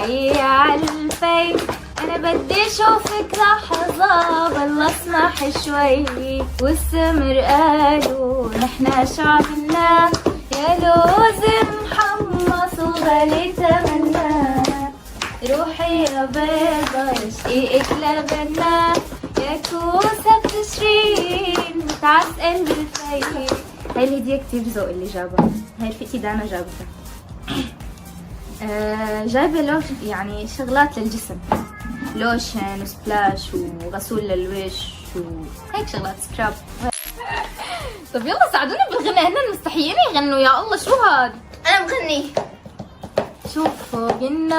حي عالفي، انا بدي اشوفك لحظة بالله اسمح شوي. والسمر قالوا نحنا شعبنا يا لوز محمص وغالي تمنا، روحي يا بيضة رشقيقك لبنا، يا كوسة بتشرين متعسقل بالفي. هاي الهدية كتير ذوق اللي جابها، هاي رفيقتي دانا جابتها. جايبة يعني شغلات للجسم، لوشن وسبلاش وغسول للوش وهيك شغلات سكراب. طب يلا ساعدوني بالغنى، هن مستحيين يغنوا. يا الله شو هاد؟ انا بغني. شوف فوق النار